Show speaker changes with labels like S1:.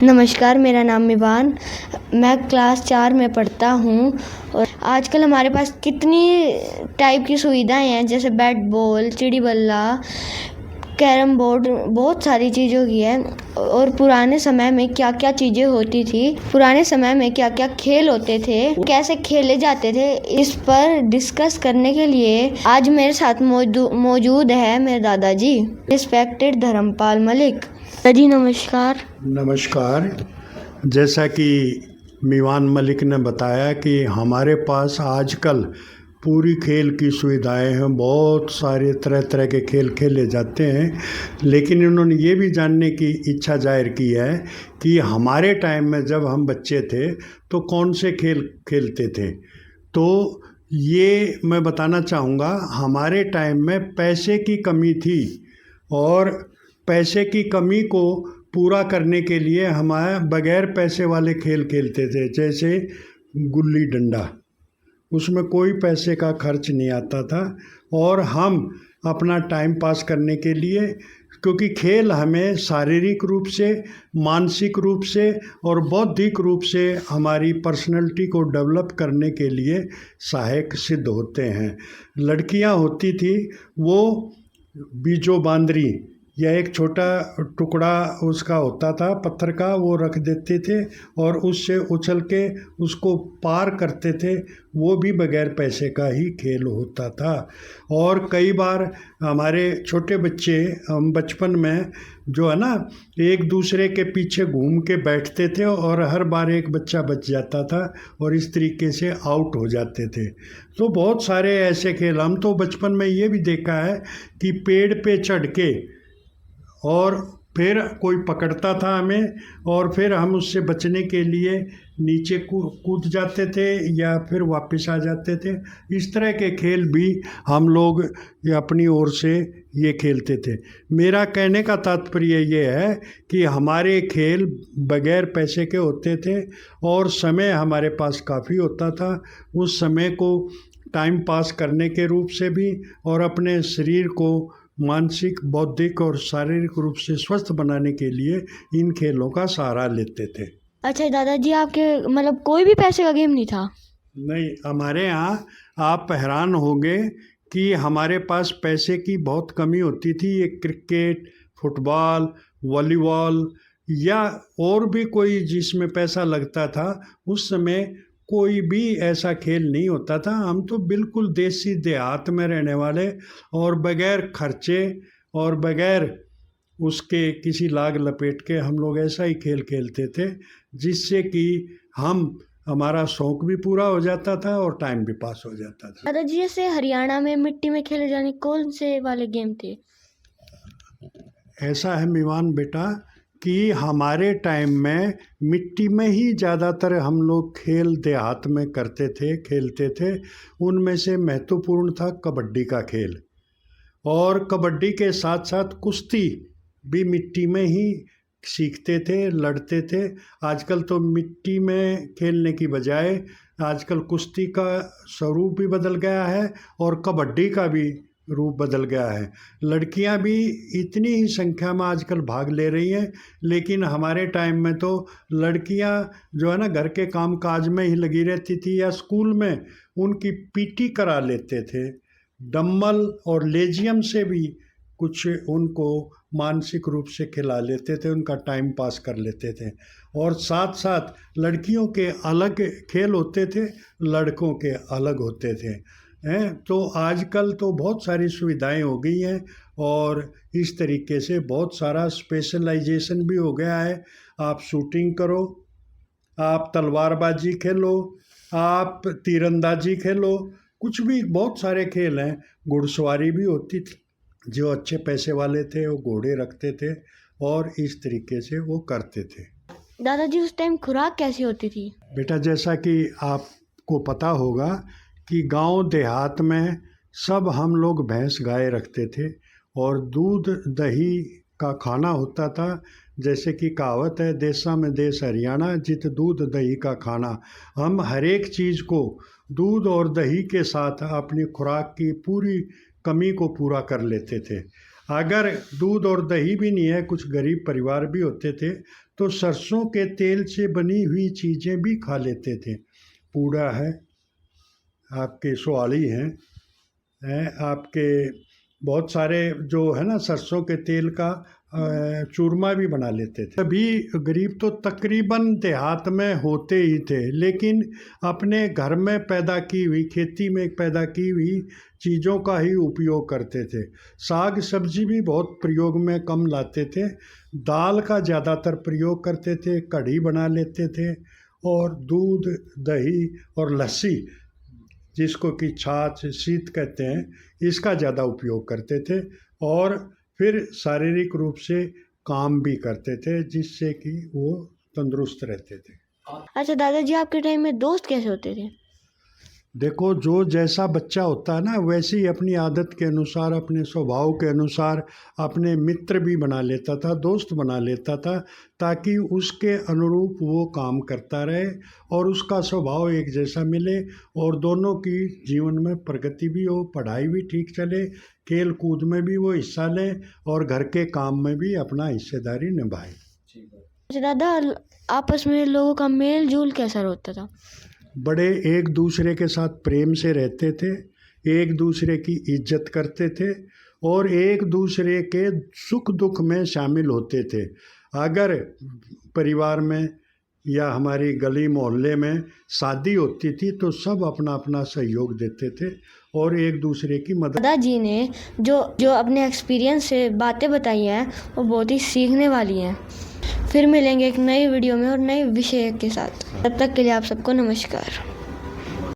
S1: नमस्कार, मेरा नाम मिवान। मैं क्लास 4 में पढ़ता हूँ और आजकल हमारे पास कितनी टाइप की सुविधाएं हैं, जैसे बैट बॉल, चिड़ी बल्ला, कैरम बोर्ड, बहुत सारी चीज़ों की है। और पुराने समय में क्या क्या चीज़ें होती थी, पुराने समय में क्या क्या खेल होते थे, कैसे खेले जाते थे, इस पर डिस्कस करने के लिए आज मेरे साथ मौजूद है मेरे दादाजी, रिस्पेक्टेड धर्मपाल मलिक। जी नमस्कार।
S2: नमस्कार। जैसा कि मीवान मलिक ने बताया कि हमारे पास आजकल पूरी खेल की सुविधाएं हैं, बहुत सारे तरह तरह के खेल खेले जाते हैं, लेकिन इन्होंने ये भी जानने की इच्छा जाहिर की है कि हमारे टाइम में जब हम बच्चे थे तो कौन से खेल खेलते थे। तो ये मैं बताना चाहूँगा, हमारे टाइम में पैसे की कमी थी और पैसे की कमी को पूरा करने के लिए हमारे बगैर पैसे वाले खेल खेलते थे, जैसे गुल्ली डंडा। उसमें कोई पैसे का खर्च नहीं आता था और हम अपना टाइम पास करने के लिए, क्योंकि खेल हमें शारीरिक रूप से, मानसिक रूप से और बौद्धिक रूप से हमारी पर्सनैलिटी को डेवलप करने के लिए सहायक सिद्ध होते हैं। लड़कियां होती थी, वो बीजो बांदरी या एक छोटा टुकड़ा उसका होता था पत्थर का, वो रख देते थे और उससे उछल के उसको पार करते थे। वो भी बगैर पैसे का ही खेल होता था। और कई बार हमारे छोटे बच्चे, हम बचपन में जो है ना, एक दूसरे के पीछे घूम के बैठते थे और हर बार एक बच्चा बच जाता था और इस तरीके से आउट हो जाते थे। तो बहुत सारे ऐसे खेल, हम तो बचपन में ये भी देखा है कि पेड़ पे चढ़ के और फिर कोई पकड़ता था हमें और फिर हम उससे बचने के लिए नीचे कूद जाते थे या फिर वापस आ जाते थे। इस तरह के खेल भी हम लोग अपनी ओर से ये खेलते थे। मेरा कहने का तात्पर्य ये है कि हमारे खेल बगैर पैसे के होते थे और समय हमारे पास काफ़ी होता था। उस समय को टाइम पास करने के रूप से भी और अपने शरीर को मानसिक, बौद्धिक और शारीरिक रूप से स्वस्थ बनाने के लिए इन खेलों का सहारा लेते थे।
S1: अच्छा दादाजी, आपके मतलब कोई भी पैसे का गेम नहीं था?
S2: नहीं, हमारे यहाँ आप हैरान होंगे कि हमारे पास पैसे की बहुत कमी होती थी। ये क्रिकेट, फुटबॉल, वॉलीबॉल या और भी कोई जिसमें पैसा लगता था, उस समय कोई भी ऐसा खेल नहीं होता था। हम तो बिल्कुल देसी देहात में रहने वाले और बगैर खर्चे और बगैर उसके किसी लाग लपेट के हम लोग ऐसा ही खेल खेलते थे, जिससे कि हमारा शौक भी पूरा हो जाता था और टाइम भी पास हो जाता था।
S1: दादाजी, जैसे हरियाणा में मिट्टी में खेले जाने कौन से वाले गेम थे?
S2: ऐसा है मीवान बेटा कि हमारे टाइम में मिट्टी में ही ज़्यादातर हम लोग खेल देहात में करते थे, खेलते थे। उनमें से महत्वपूर्ण था कबड्डी का खेल, और कबड्डी के साथ साथ कुश्ती भी मिट्टी में ही सीखते थे, लड़ते थे। आजकल तो मिट्टी में खेलने की बजाय आजकल कुश्ती का स्वरूप भी बदल गया है और कबड्डी का भी रूप बदल गया है। लड़कियां भी इतनी ही संख्या में आजकल भाग ले रही हैं, लेकिन हमारे टाइम में तो लड़कियां जो है ना, घर के काम काज में ही लगी रहती थी या स्कूल में उनकी पीटी करा लेते थे। डम्बल और लेजियम से भी कुछ उनको मानसिक रूप से खिला लेते थे, उनका टाइम पास कर लेते थे। और साथ साथ लड़कियों के अलग खेल होते थे, लड़कों के अलग होते थे। तो आजकल तो बहुत सारी सुविधाएं हो गई हैं और इस तरीके से बहुत सारा स्पेशलाइजेशन भी हो गया है। आप शूटिंग करो, आप तलवारबाजी खेलो, आप तीरंदाजी खेलो, कुछ भी बहुत सारे खेल हैं। घुड़सवारी भी होती थी, जो अच्छे पैसे वाले थे वो घोड़े रखते थे और इस तरीके से वो करते थे।
S1: दादाजी, उस टाइम खुराक कैसी होती थी?
S2: बेटा, जैसा कि आपको पता होगा कि गांव देहात में सब हम लोग भैंस गाय रखते थे और दूध दही का खाना होता था। जैसे कि कहावत है, देशा में देश हरियाणा, जित दूध दही का खाना। हम हर एक चीज़ को दूध और दही के साथ अपनी खुराक की पूरी कमी को पूरा कर लेते थे। अगर दूध और दही भी नहीं है, कुछ गरीब परिवार भी होते थे, तो सरसों के तेल से बनी हुई चीज़ें भी खा लेते थे। पूड़ा है, आपके सुआली हैं, आपके बहुत सारे जो है ना सरसों के तेल का चूरमा भी बना लेते थे। अभी गरीब तो तकरीबन देहात में होते ही थे, लेकिन अपने घर में पैदा की हुई, खेती में पैदा की हुई चीज़ों का ही उपयोग करते थे। साग सब्जी भी बहुत प्रयोग में कम लाते थे, दाल का ज़्यादातर प्रयोग करते थे, कढ़ी बना लेते थे, और दूध, दही और लस्सी, जिसको कि छाछ, शीत कहते हैं, इसका ज़्यादा उपयोग करते थे। और फिर शारीरिक रूप से काम भी करते थे, जिससे कि वो तंदुरुस्त रहते थे।
S1: अच्छा दादाजी, आपके टाइम में दोस्त कैसे होते थे?
S2: देखो, जो जैसा बच्चा होता है ना, वैसे ही अपनी आदत के अनुसार, अपने स्वभाव के अनुसार अपने मित्र भी बना लेता था, दोस्त बना लेता था, ताकि उसके अनुरूप वो काम करता रहे और उसका स्वभाव एक जैसा मिले, और दोनों की जीवन में प्रगति भी हो, पढ़ाई भी ठीक चले, खेल कूद में भी वो हिस्सा लें, और घर के काम में भी अपना हिस्सेदारी निभाए।
S1: अच्छा दादा, आपस में लोगों का मेल जोल कैसा होता था?
S2: बड़े एक दूसरे के साथ प्रेम से रहते थे, एक दूसरे की इज्जत करते थे, और एक दूसरे के सुख दुख में शामिल होते थे। अगर परिवार में या हमारी गली मोहल्ले में शादी होती थी तो सब अपना अपना सहयोग देते थे और एक दूसरे की मदद।
S1: दादाजी ने जो अपने एक्सपीरियंस से बातें बताई हैं वो बहुत ही सीखने वाली हैं। फिर मिलेंगे एक नई वीडियो में और नए विषय के साथ। तब तक के लिए आप सबको नमस्कार।